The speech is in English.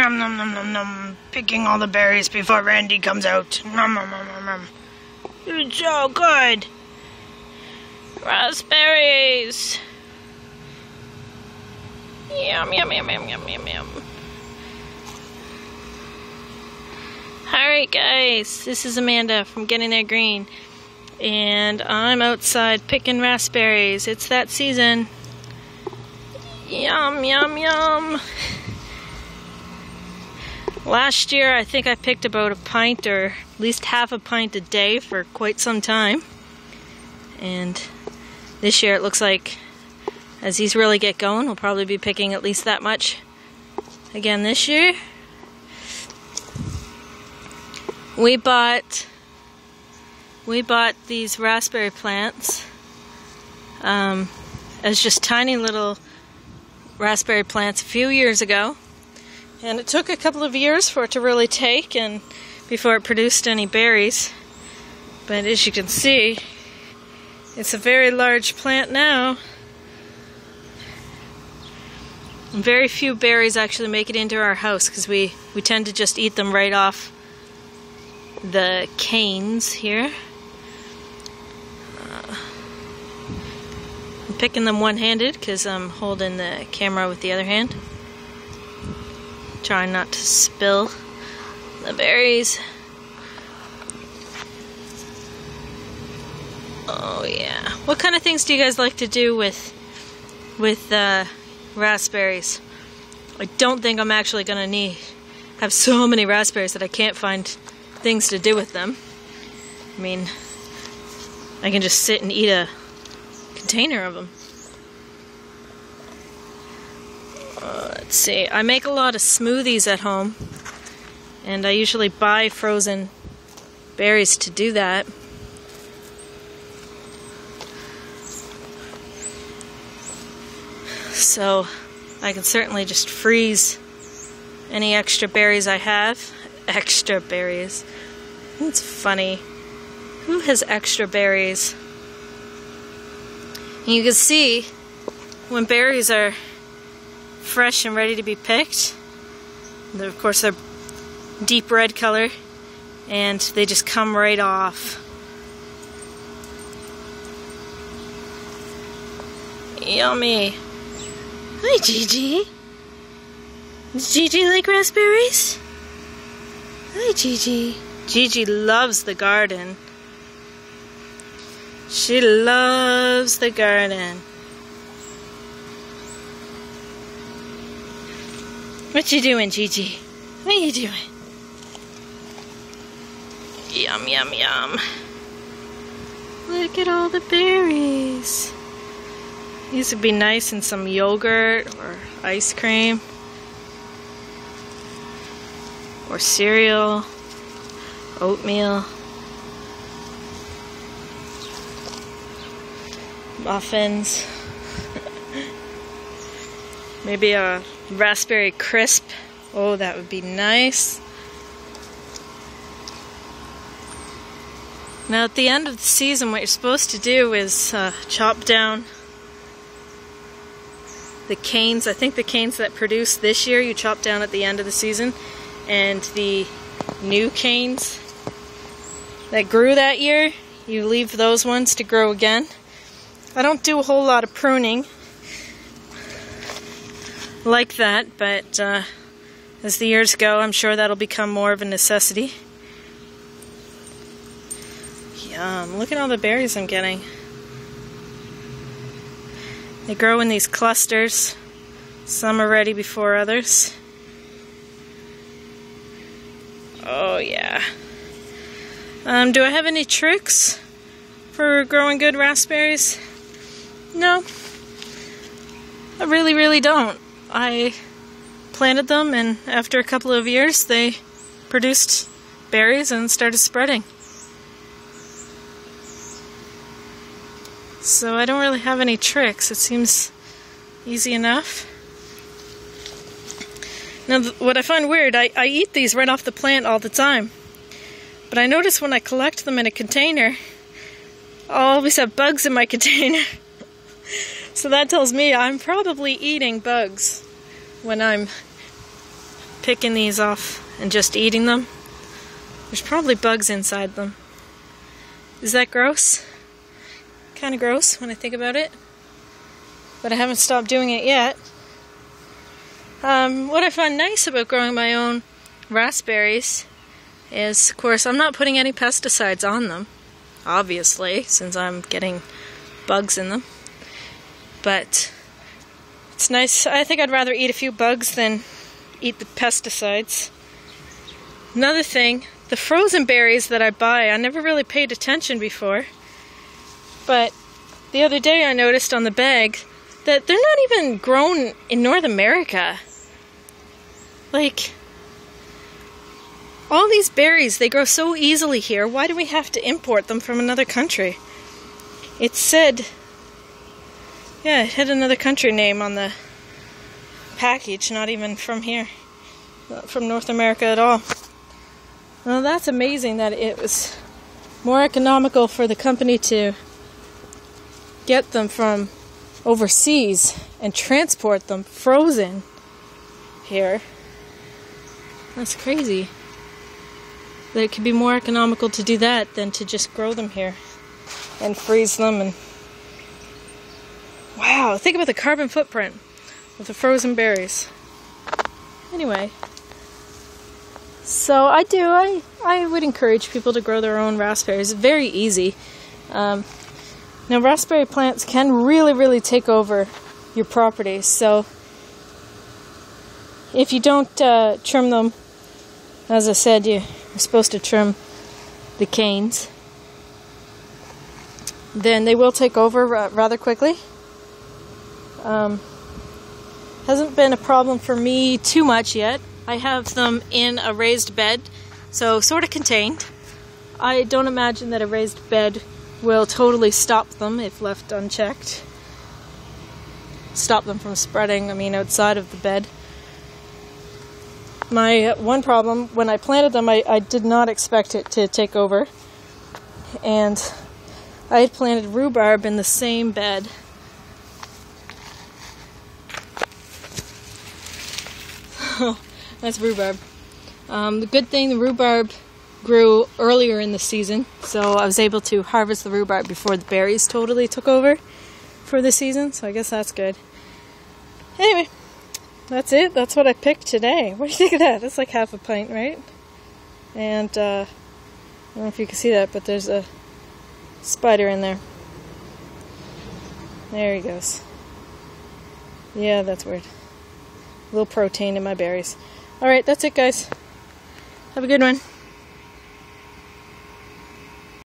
Nom nom nom nom nom. Picking all the berries before Randy comes out. Nom nom nom nom nom. It's so good. Raspberries. Yum yum yum yum yum yum yum. Alright guys, this is Amanda from Getting There Green, and I'm outside picking raspberries. It's that season. Yum yum yum. Last year I think I picked about a pint or at least half a pint a day for quite some time, and this year it looks like as these really get going we'll probably be picking at least that much again this year. We bought these raspberry plants as just tiny little raspberry plants a few years ago, and it took a couple of years for it to really take and before it produced any berries, but as you can see it's a very large plant now. And very few berries actually make it into our house because we tend to just eat them right off the canes here. I'm picking them one-handed because I'm holding the camera with the other hand. Trying not to spill the berries. Oh yeah. What kind of things do you guys like to do with raspberries? I don't think I'm actually gonna have so many raspberries that I can't find things to do with them. I mean, I can just sit and eat a container of them. Let's see, I make a lot of smoothies at home, and I usually buy frozen berries to do that. So I can certainly just freeze any extra berries I have. Extra berries. It's funny. Who has extra berries? And you can see when berries are fresh and ready to be picked, of course they're deep red color and they just come right off. Yummy. Hi Gigi. Does Gigi like raspberries? Hi Gigi. Gigi loves the garden. She loves the garden. What you doing, Gigi? What are you doing? Yum, yum, yum. Look at all the berries. These would be nice in some yogurt or ice cream. Or cereal, oatmeal, muffins, maybe a raspberry crisp. Oh, that would be nice. Now at the end of the season what you're supposed to do is chop down the canes. I think the canes that produced this year you chop down at the end of the season, and the new canes that grew that year, you leave those ones to grow again. I don't do a whole lot of pruning like that, but as the years go, I'm sure that'll become more of a necessity. Yum, look at all the berries I'm getting. They grow in these clusters. Some are ready before others. Oh yeah. Do I have any tricks for growing good raspberries? No. I really don't. I planted them, and after a couple of years they produced berries and started spreading. So I don't really have any tricks. It seems easy enough. Now, what I find weird, I eat these right off the plant all the time. But I notice when I collect them in a container, I'll always have bugs in my container. So that tells me I'm probably eating bugs when I'm picking these off and just eating them. There's probably bugs inside them. Is that gross? Kind of gross when I think about it. But I haven't stopped doing it yet. What I find nice about growing my own raspberries is, of course, I'm not putting any pesticides on them, obviously, since I'm getting bugs in them. But it's nice. I think I'd rather eat a few bugs than eat the pesticides. Another thing, the frozen berries that I buy, I never really paid attention before. But the other day I noticed on the bag that they're not even grown in North America. Like, all these berries, they grow so easily here. Why do we have to import them from another country? It said, yeah, it had another country name on the package, not even from here. Not from North America at all. Well, that's amazing that it was more economical for the company to get them from overseas and transport them frozen here. That's crazy. That it could be more economical to do that than to just grow them here and freeze them. And wow, think about the carbon footprint of the frozen berries. Anyway, so I would encourage people to grow their own raspberries. It's very easy. Now, raspberry plants can really take over your property. So if you don't trim them, as I said, you're supposed to trim the canes, then they will take over rather quickly. Hasn't been a problem for me too much yet. I have them in a raised bed, so sort of contained. I don't imagine that a raised bed will totally stop them if left unchecked. Stop them from spreading, outside of the bed. My one problem, when I planted them, I did not expect it to take over. And I had planted rhubarb in the same bed. That's rhubarb. The good thing, the rhubarb grew earlier in the season, so I was able to harvest the rhubarb before the berries totally took over for the season, so I guess that's good. Anyway, that's it. That's what I picked today. What do you think of that? That's like half a pint, right? And I don't know if you can see that, but there's a spider in there. There he goes. Yeah, that's weird. A little protein in my berries. Alright, that's it, guys. Have a good one.